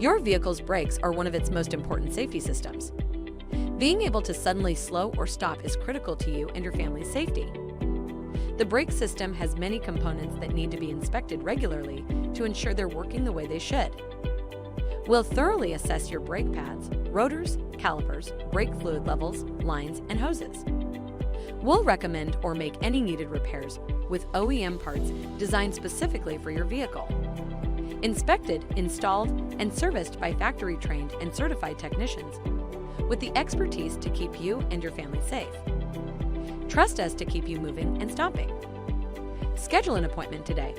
Your vehicle's brakes are one of its most important safety systems. Being able to suddenly slow or stop is critical to you and your family's safety. The brake system has many components that need to be inspected regularly to ensure they're working the way they should. We'll thoroughly assess your brake pads, rotors, calipers, brake fluid levels, lines, and hoses. We'll recommend or make any needed repairs with OEM parts designed specifically for your vehicle. Inspected, installed, and serviced by factory-trained and certified technicians with the expertise to keep you and your family safe. Trust us to keep you moving and stopping. Schedule an appointment today.